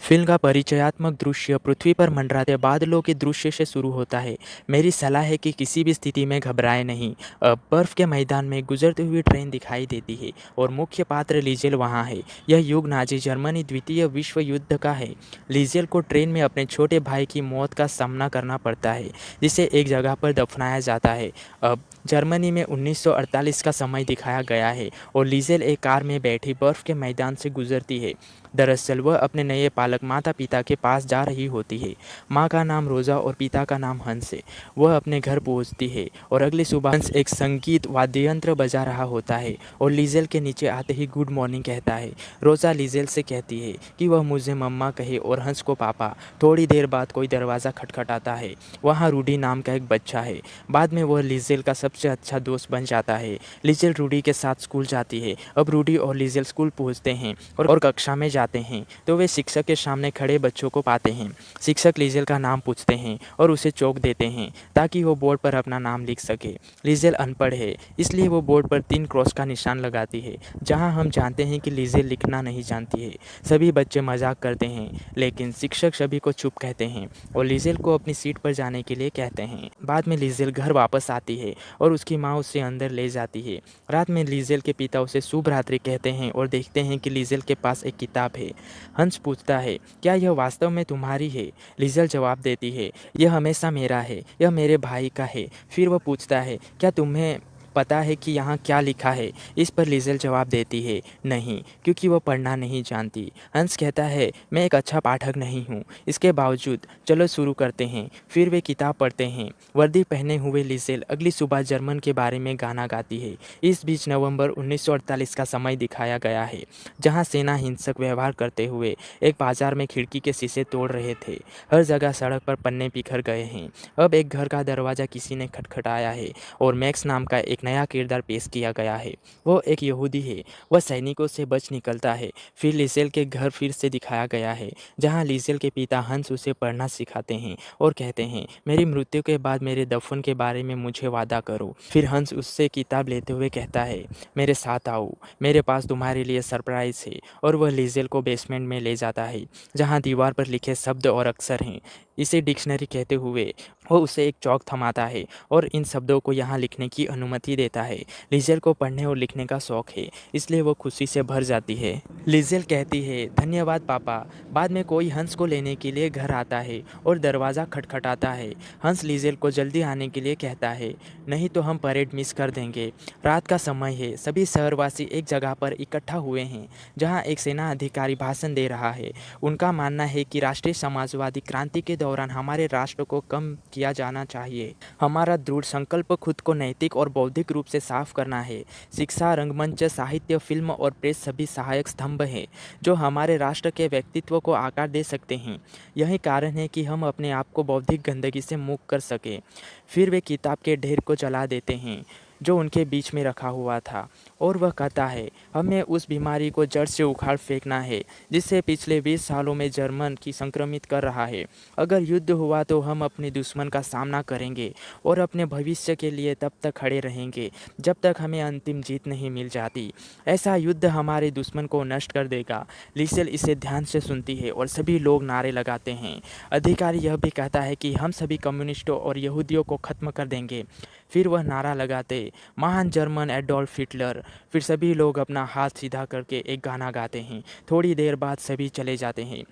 Film का परिचयात्मक दृश्य पृथ्वी पर मंडराते बादलों के दृश्य से शुरू होता है। मेरी सलाह है कि किसी भी स्थिति में घबराएं नहीं। अब बर्फ के मैदान में गुजरती हुई ट्रेन दिखाई देती है और मुख्य पात्र लीजेल वहाँ है। यह युग नाजी जर्मनी द्वितीय विश्व युद्ध का है। लीजेल को ट्रेन में अपने छोटे भाई की मौत का सामना करना पड़ता है, जिसे एक जगह पर दफनाया जाता है। अब जर्मनी में 1948 का समय दिखाया गया है और लीजेल एक कार में बैठी बर्फ के मैदान से गुजरती है। दरअसल वह अपने नए पालक माता पिता के पास जा रही होती है। माँ का नाम रोज़ा और पिता का नाम हंस है। वह अपने घर पहुँचती है और अगली सुबह हंस एक संगीत वाद्ययंत्र बजा रहा होता है और लीजेल के नीचे आते ही गुड मॉर्निंग कहता है। रोज़ा लीजेल से कहती है कि वह मुझे मम्मा कहे और हंस को पापा। थोड़ी देर बाद कोई दरवाज़ा खटखटाता है। वहाँ रूडी नाम का एक बच्चा है। बाद में वह लीजेल का सबसे अच्छा दोस्त बन जाता है। लीजेल रूडी के साथ स्कूल जाती है। अब रूडी और लीजेल स्कूल पहुँचते हैं और कक्षा में जाते हैं तो वे शिक्षक के सामने खड़े बच्चों को पाते हैं। शिक्षक लीजेल का नाम पूछते हैं और उसे चौक देते हैं ताकि वो बोर्ड पर अपना नाम लिख सके। लीजेल अनपढ़ है, इसलिए वो बोर्ड पर 3 क्रॉस का निशान लगाती है, जहां हम जानते हैं कि लीजेल लिखना नहीं जानती है। सभी बच्चे मजाक करते हैं, लेकिन शिक्षक सभी को चुप कहते हैं और लीजेल को अपनी सीट पर जाने के लिए कहते हैं। बाद में लीजेल घर वापस आती है और उसकी माँ उसे अंदर ले जाती है। रात में लीजेल के पिता उसे शुभ रात्रि कहते हैं और देखते हैं कि लीजेल के पास एक किताब है। हंस पूछता है, क्या यह वास्तव में तुम्हारी है? लीजेल जवाब देती है, यह हमेशा मेरा है, यह मेरे भाई का है। फिर वह पूछता है, क्या तुम्हें पता है कि यहाँ क्या लिखा है? इस पर लीजेल जवाब देती है, नहीं, क्योंकि वह पढ़ना नहीं जानती। हंस कहता है, मैं एक अच्छा पाठक नहीं हूँ। इसके बावजूद चलो शुरू करते हैं। फिर वे किताब पढ़ते हैं। वर्दी पहने हुए लीजेल अगली सुबह जर्मन के बारे में गाना गाती है। इस बीच नवंबर 1948 का समय दिखाया गया है, जहाँ सेना हिंसक व्यवहार करते हुए एक बाजार में खिड़की के शीशे तोड़ रहे थे। हर जगह सड़क पर पन्ने बिखर गए हैं। अब एक घर का दरवाज़ा किसी ने खटखटाया है और मैक्स नाम का एक नया किरदार पेश किया गया है। वो एक यहूदी है। वह सैनिकों से बच निकलता है। फिर लीजेल के घर फिर से दिखाया गया है, जहाँ लीजेल के पिता हंस उसे पढ़ना सिखाते हैं और कहते हैं, मेरी मृत्यु के बाद मेरे दफन के बारे में मुझे वादा करो। फिर हंस उससे किताब लेते हुए कहता है, मेरे साथ आओ, मेरे पास तुम्हारे लिए सरप्राइज है। और वह लीजेल को बेसमेंट में ले जाता है, जहाँ दीवार पर लिखे शब्द और अक्षर हैं। इसे डिक्शनरी कहते हुए वो उसे एक चौक थमाता है और इन शब्दों को यहाँ लिखने की अनुमति देता है। लीजेल को पढ़ने और लिखने का शौक है, इसलिए वो खुशी से भर जाती है। लीजेल कहती है, धन्यवाद पापा। बाद में कोई हंस को लेने के लिए घर आता है और दरवाज़ा खटखटाता है। हंस लीजेल को जल्दी आने के लिए कहता है, नहीं तो हम परेड मिस कर देंगे। रात का समय है। सभी शहरवासी एक जगह पर इकट्ठा हुए हैं, जहाँ एक सेना अधिकारी भाषण दे रहा है। उनका मानना है कि राष्ट्रीय समाजवादी क्रांति के दौरान हमारे राष्ट्र को कम किया जाना चाहिए। हमारा दृढ़ संकल्प खुद को नैतिक और बौद्धिक रूप से साफ करना है। शिक्षा, रंगमंच, साहित्य, फिल्म और प्रेस सभी सहायक स्तंभ हैं जो हमारे राष्ट्र के व्यक्तित्व को आकार दे सकते हैं। यही कारण है कि हम अपने आप को बौद्धिक गंदगी से मुक्त कर सकें। फिर वे किताब के ढेर को जला देते हैं जो उनके बीच में रखा हुआ था और वह कहता है, हमें उस बीमारी को जड़ से उखाड़ फेंकना है जिससे पिछले 20 सालों में जर्मन की संक्रमित कर रहा है। अगर युद्ध हुआ तो हम अपने दुश्मन का सामना करेंगे और अपने भविष्य के लिए तब तक खड़े रहेंगे जब तक हमें अंतिम जीत नहीं मिल जाती। ऐसा युद्ध हमारे दुश्मन को नष्ट कर देगा। लीसेल इसे ध्यान से सुनती है और सभी लोग नारे लगाते हैं। अधिकारी यह भी कहता है कि हम सभी कम्युनिस्टों और यहूदियों को खत्म कर देंगे। फिर वह नारा लगाते, महान जर्मन एडोल्फ हिटलर। फिर सभी लोग अपना हाथ सीधा करके एक गाना गाते हैं। थोड़ी देर बाद सभी चले जाते हैं।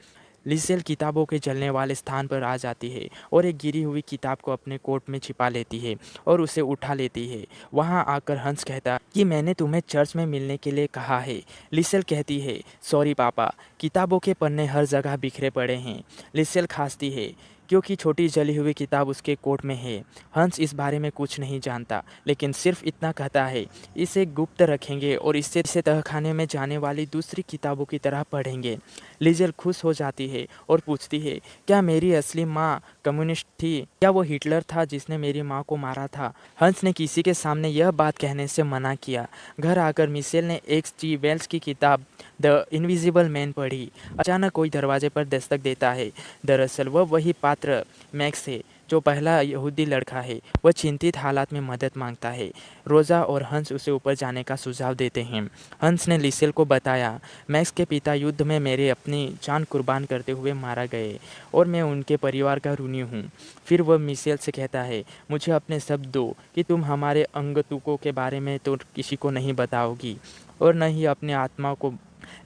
लीसेल किताबों के जलने वाले स्थान पर आ जाती है और एक गिरी हुई किताब को अपने कोट में छिपा लेती है और उसे उठा लेती है। वहां आकर हंस कहता है कि मैंने तुम्हें चर्च में मिलने के लिए कहा है। लीसेल कहती है, सॉरी पापा। किताबों के पन्ने हर जगह बिखरे पड़े हैं। लीसेल खांसती है क्योंकि छोटी जली हुई किताब उसके कोट में है। हंस इस बारे में कुछ नहीं जानता, लेकिन सिर्फ इतना कहता है, इसे गुप्त रखेंगे और इसे तहखाने में जाने वाली दूसरी किताबों की तरह पढ़ेंगे। लीजेल खुश हो जाती है और पूछती है, क्या मेरी असली माँ कम्युनिस्ट थी? क्या वो हिटलर था जिसने मेरी माँ को मारा था? हंस ने किसी के सामने यह बात कहने से मना किया। घर आकर मिशेल ने H.G. वेल्स की किताब द इनविजिबल मैन पढ़ी। अचानक कोई दरवाजे पर दस्तक देता है। दरअसल वह वही पात्र मैक्स है जो पहला यहूदी लड़का है, वह चिंतित हालात में मदद मांगता है। रोज़ा और हंस उसे ऊपर जाने का सुझाव देते हैं। हंस ने लिसेल को बताया, मैक्स के पिता युद्ध में मेरे अपनी जान कुर्बान करते हुए मारा गए और मैं उनके परिवार का ऋणी हूँ। फिर वह मिशेल से कहता है, मुझे अपने शब्द दो कि तुम हमारे अंगतुकों के बारे में तो किसी को नहीं बताओगी और न ही अपने आत्मा को।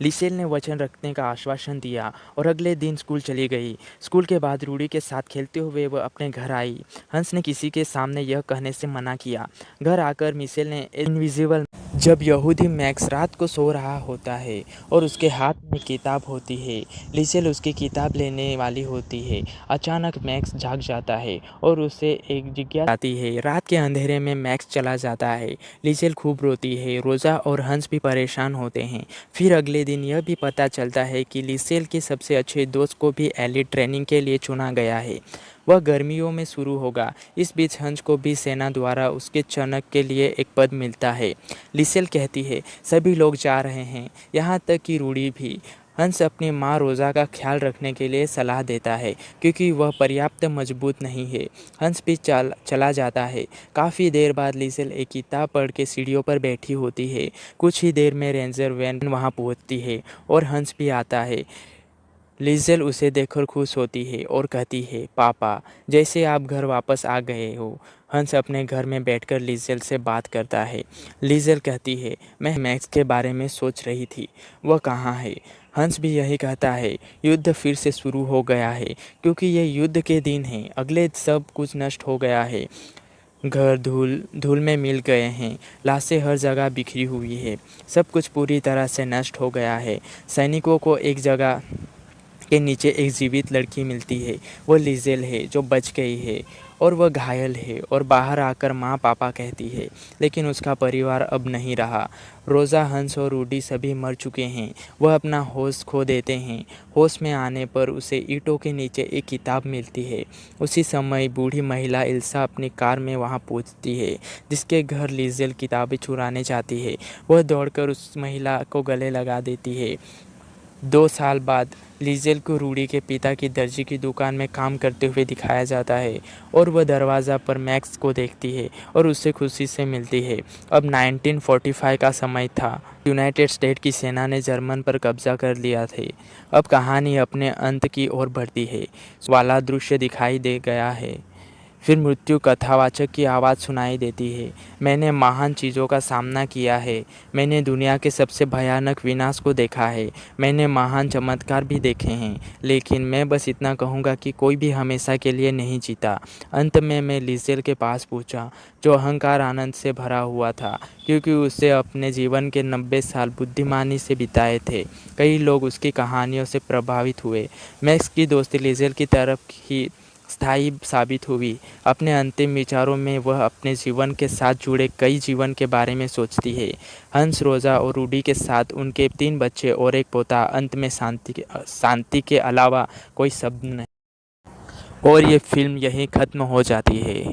लिसेल ने वचन रखने का आश्वासन दिया और अगले दिन स्कूल चली गई। स्कूल के बाद रूडी के साथ खेलते हुए वह अपने घर आई। हंस ने किसी के सामने यह कहने से मना किया। घर आकर मिशेल ने इनविजिबल जब यहूदी मैक्स रात को सो रहा होता है और उसके हाथ में किताब होती है, लिसेल उसकी किताब लेने वाली होती है। अचानक मैक्स जाग जाता है और उसे एक जिज्ञासा आती है। रात के अंधेरे में मैक्स चला जाता है। लिसेल खूब रोती है। रोज़ा और हंस भी परेशान होते हैं। फिर अगले दिन यह भी पता चलता है कि लिसेल के सबसे अच्छे दोस्त को भी एलिट ट्रेनिंग के लिए चुना गया है। वह गर्मियों में शुरू होगा। इस बीच हंस को भी सेना द्वारा उसके चयन के लिए एक पद मिलता है। लिसेल कहती है, सभी लोग जा रहे हैं, यहाँ तक कि रूडी भी। हंस अपनी माँ रोज़ा का ख्याल रखने के लिए सलाह देता है क्योंकि वह पर्याप्त मजबूत नहीं है। हंस भी चला जाता है। काफ़ी देर बाद लिसेल एक किताब पढ़ के सीढ़ियों पर बैठी होती है। कुछ ही देर में रेंजर वैन वहाँ पहुँचती है और हंस भी आता है। लिजेल उसे देखकर खुश होती है और कहती है, पापा, जैसे आप घर वापस आ गए हो। हंस अपने घर में बैठकर लिजेल से बात करता है। लिजेल कहती है, मैं मैक्स के बारे में सोच रही थी, वह कहाँ है। हंस भी यही कहता है, युद्ध फिर से शुरू हो गया है क्योंकि ये युद्ध के दिन हैं। अगले सब कुछ नष्ट हो गया है। घर धूल धूल में मिल गए हैं। लाशें हर जगह बिखरी हुई है। सब कुछ पूरी तरह से नष्ट हो गया है। सैनिकों को एक जगह के नीचे एक जीवित लड़की मिलती है। वो लिजेल है जो बच गई है और वह घायल है और बाहर आकर माँ पापा कहती है, लेकिन उसका परिवार अब नहीं रहा। रोज़ा, हंस और रूडी सभी मर चुके हैं। वह अपना होश खो देते हैं। होश में आने पर उसे ईंटों के नीचे एक किताब मिलती है। उसी समय बूढ़ी महिला इल्सा अपनी कार में वहाँ पहुँचती है जिसके घर लिजेल किताबें चुराने जाती है। वह दौड़कर उस महिला को गले लगा देती है। 2 साल बाद लिजेल को रूडी के पिता की दर्जी की दुकान में काम करते हुए दिखाया जाता है और वह दरवाज़ा पर मैक्स को देखती है और उससे खुशी से मिलती है। अब 1945 का समय था। यूनाइटेड स्टेट की सेना ने जर्मन पर कब्जा कर लिया थे। अब कहानी अपने अंत की ओर बढ़ती है। वाला दृश्य दिखाई दे गया है। फिर मृत्यु कथावाचक की आवाज़ सुनाई देती है। मैंने महान चीज़ों का सामना किया है। मैंने दुनिया के सबसे भयानक विनाश को देखा है। मैंने महान चमत्कार भी देखे हैं। लेकिन मैं बस इतना कहूँगा कि कोई भी हमेशा के लिए नहीं जीता। अंत में मैं लिजेल के पास पहुँचा, जो अहंकार आनंद से भरा हुआ था क्योंकि उसे अपने जीवन के 90 साल बुद्धिमानी से बिताए थे। कई लोग उसकी कहानियों से प्रभावित हुए। मैक्स की दोस्ती लिजेल की तरफ ही स्थायी साबित हुई। अपने अंतिम विचारों में वह अपने जीवन के साथ जुड़े कई जीवन के बारे में सोचती है। हंस, रोज़ा और रूडी के साथ उनके 3 बच्चे और एक पोता। अंत में शांति के अलावा कोई शब्द नहीं। और ये फिल्म यहीं ख़त्म हो जाती है।